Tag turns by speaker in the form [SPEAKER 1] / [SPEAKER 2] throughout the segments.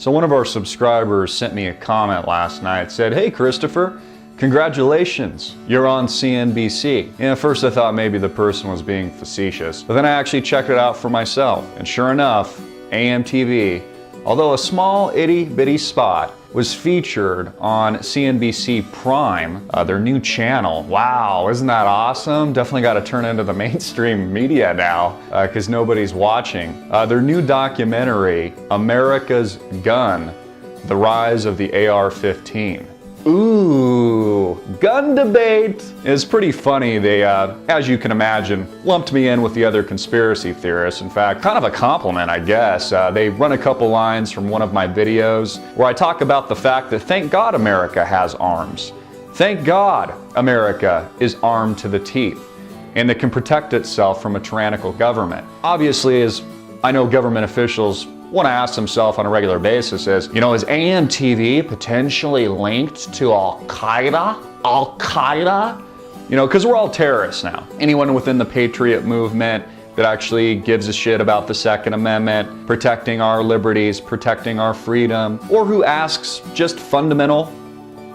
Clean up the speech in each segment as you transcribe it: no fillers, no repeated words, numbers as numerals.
[SPEAKER 1] So one of our subscribers sent me a comment last night, said, "Hey Christopher, congratulations, you're on CNBC." And at first I thought maybe the person was being facetious, but then I actually checked it out for myself. And sure enough, AMTV, although a small itty bitty spot, was featured on CNBC Prime, their new channel. Wow, isn't that awesome? Definitely got to turn into the mainstream media now, because nobody's watching. Their new documentary, America's Gun, The Rise of the AR-15. Ooh, gun debate is pretty funny. They, as you can imagine, lumped me in with the other conspiracy theorists. In fact, kind of a compliment, I guess. They run a couple lines from one of my videos where I talk about the fact that thank God America has arms. Thank God America is armed to the teeth and it can protect itself from a tyrannical government. Obviously, as I know government officials want to ask themselves on a regular basis is, is AMTV potentially linked to AlQaeda? AlQaeda? Because we're all terrorists now. Anyone within the Patriot movement that actually gives a shit about the Second Amendment, protecting our liberties, protecting our freedom, or who asks just fundamental,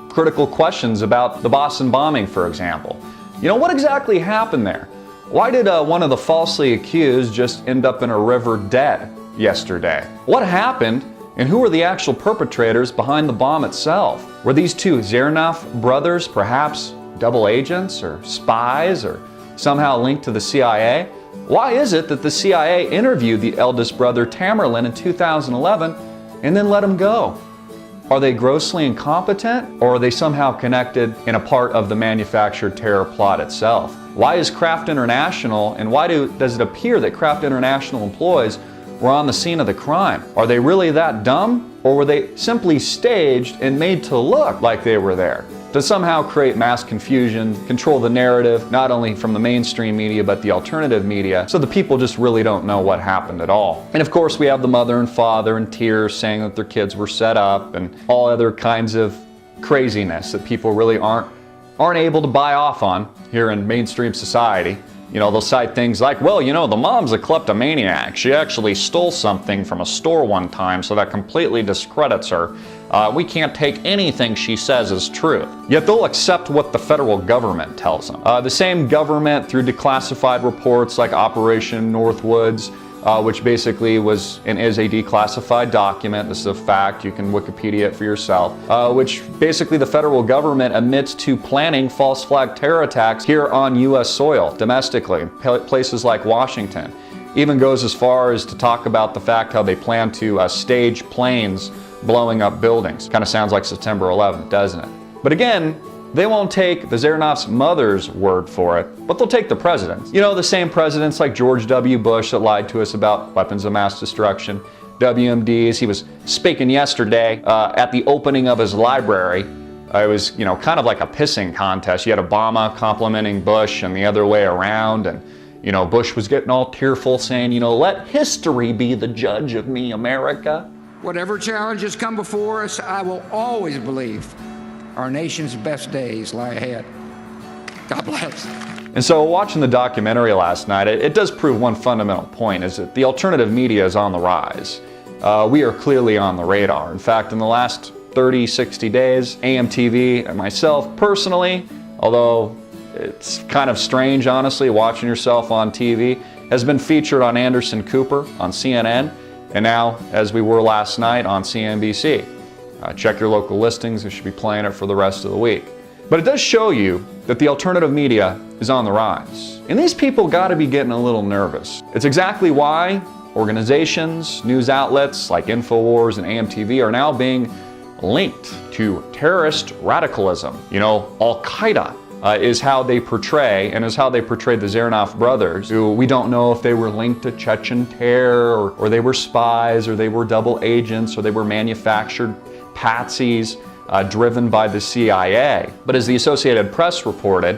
[SPEAKER 1] critical questions about the Boston bombing, for example. What exactly happened there? Why did one of the falsely accused just end up in a river dead yesterday? What happened, and who were the actual perpetrators behind the bomb itself? Were these two Zernoff brothers perhaps double agents or spies or somehow linked to the CIA? Why is it that the CIA interviewed the eldest brother Tamerlan in 2011 and then let him go? Are they grossly incompetent, or are they somehow connected in a part of the manufactured terror plot itself? Why is Kraft International, and why does it appear that Kraft International employees were on the scene of the crime? Are they really that dumb, or were they simply staged and made to look like they were there to somehow create mass confusion, control the narrative, not only from the mainstream media but the alternative media, so the people just really don't know what happened at all? And of course we have the mother and father in tears saying that their kids were set up, and all other kinds of craziness that people really aren't able to buy off on here in mainstream society. They'll cite things like, well, the mom's a kleptomaniac. She actually stole something from a store one time, so that completely discredits her. We can't take anything she says as truth. Yet they'll accept what the federal government tells them. The same government, through declassified reports like Operation Northwoods, which basically was and is a declassified document. This is a fact. You can Wikipedia it for yourself. Which basically the federal government admits to planning false flag terror attacks here on U.S. soil, domestically, places like Washington. Even goes as far as to talk about the fact how they plan to stage planes blowing up buildings. Kind of sounds like September 11th, doesn't it? But again, they won't take the Zernoff's mother's word for it, but they'll take the president's. The same presidents like George W. Bush that lied to us about weapons of mass destruction, WMDs. He was speaking yesterday at the opening of his library. It was, kind of like a pissing contest. You had Obama complimenting Bush and the other way around, and Bush was getting all tearful saying, let history be the judge of me, America.
[SPEAKER 2] Whatever challenges come before us, I will always believe our nation's best days lie ahead. God bless.
[SPEAKER 1] And so watching the documentary last night, it does prove one fundamental point, is that the alternative media is on the rise. We are clearly on the radar. In fact, in the last 30, 60 days, AMTV and myself personally, although it's kind of strange, honestly, watching yourself on TV, has been featured on Anderson Cooper on CNN, and now, as we were last night, on CNBC. Check your local listings. We should be playing it for the rest of the week. But it does show you that the alternative media is on the rise. And these people got to be getting a little nervous. It's exactly why organizations, news outlets like InfoWars and AMTV are now being linked to terrorist radicalism. AlQaeda is how they portray, and is how they portrayed the Zernoff brothers, who we don't know if they were linked to Chechen terror, or they were spies, or they were double agents, or they were manufactured patsies driven by the CIA. But as the Associated Press reported,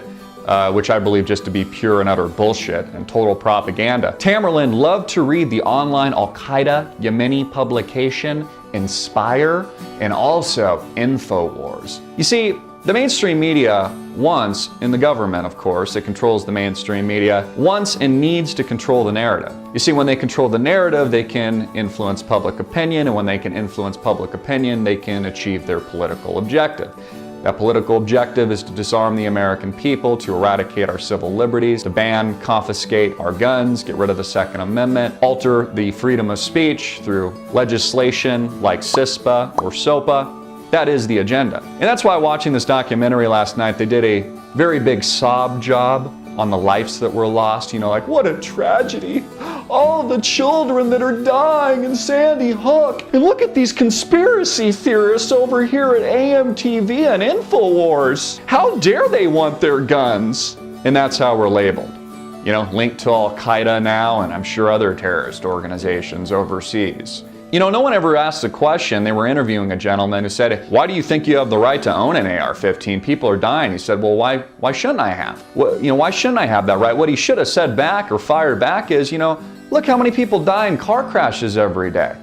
[SPEAKER 1] which I believe just to be pure and utter bullshit and total propaganda, Tamerlan loved to read the online Al-Qaeda Yemeni publication Inspire, and also InfoWars. You see, The mainstream media wants, in the government of course, it controls the mainstream media, wants and needs to control the narrative. You see, when they control the narrative, they can influence public opinion, and when they can influence public opinion, they can achieve their political objective. That political objective is to disarm the American people, to eradicate our civil liberties, to ban, confiscate our guns, get rid of the Second Amendment, alter the freedom of speech through legislation like CISPA or SOPA. That is the agenda. And that's why watching this documentary last night, they did a very big sob job on the lives that were lost. You know, like, what a tragedy. All the children that are dying in Sandy Hook. And look at these conspiracy theorists over here at AMTV and InfoWars. How dare they want their guns? And that's how we're labeled. You know, linked to AlQaeda now, and I'm sure other terrorist organizations overseas. You know, no one ever asked the question. They were interviewing a gentleman who said, why do you think you have the right to own an AR-15? People are dying. He said, well, why shouldn't I have? Well, you know, why shouldn't I have that right? What he should have said back or fired back is, you know, look how many people die in car crashes every day.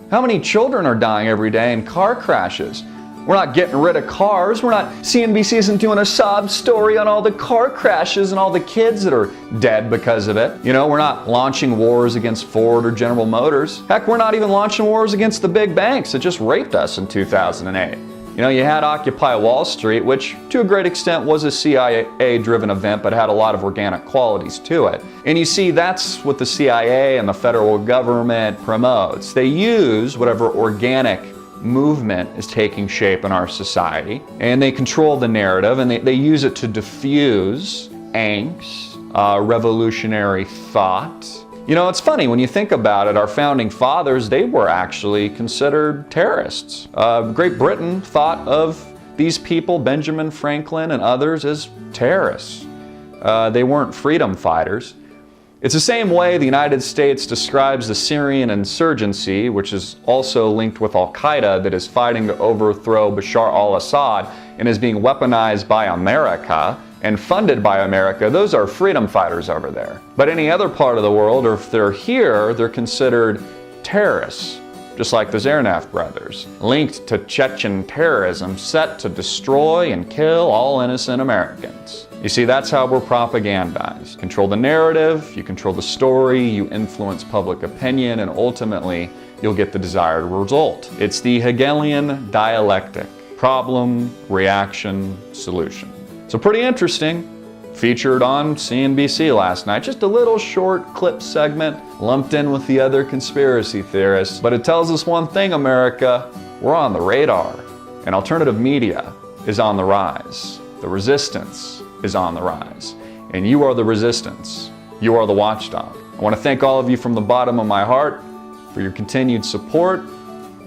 [SPEAKER 1] How many children are dying every day in car crashes? We're not getting rid of cars. CNBC isn't doing a sob story on all the car crashes and all the kids that are dead because of it. You know, we're not launching wars against Ford or General Motors. Heck, we're not even launching wars against the big banks that just raped us in 2008. You know, you had Occupy Wall Street, which to a great extent was a CIA-driven event, but had a lot of organic qualities to it. And you see, that's what the CIA and the federal government promotes. They use whatever organic movement is taking shape in our society, and they control the narrative, and they use it to diffuse angst, revolutionary thought. You know, it's funny when you think about it, our founding fathers, they were actually considered terrorists. Great Britain thought of these people, Benjamin Franklin and others, as terrorists. They weren't freedom fighters. It's the same way the United States describes the Syrian insurgency, which is also linked with AlQaeda, that is fighting to overthrow Bashar al-Assad and is being weaponized by America and funded by America. Those are freedom fighters over there. But any other part of the world, or if they're here, they're considered terrorists, just like the Zarnaf brothers, linked to Chechen terrorism set to destroy and kill all innocent Americans. You see, that's how we're propagandized. Control the narrative, you control the story, you influence public opinion, and ultimately, you'll get the desired result. It's the Hegelian dialectic: problem, reaction, solution. So pretty interesting. Featured on CNBC last night. Just a little short clip segment lumped in with the other conspiracy theorists. But it tells us one thing, America: we're on the radar. And alternative media is on the rise. The resistance is on the rise. And you are the resistance. You are the watchdog. I want to thank all of you from the bottom of my heart for your continued support.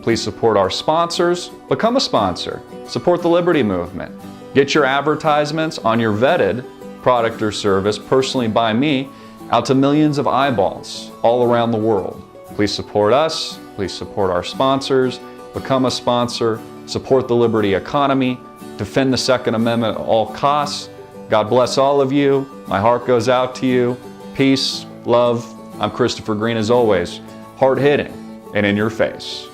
[SPEAKER 1] Please support our sponsors. Become a sponsor. Support the Liberty Movement. Get your advertisements on your vetted product or service, personally by me, out to millions of eyeballs all around the world. Please support us. Please support our sponsors. Become a sponsor. Support the liberty economy. Defend the Second Amendment at all costs. God bless all of you. My heart goes out to you. Peace, love. I'm Christopher Green, as always, hard-hitting and in your face.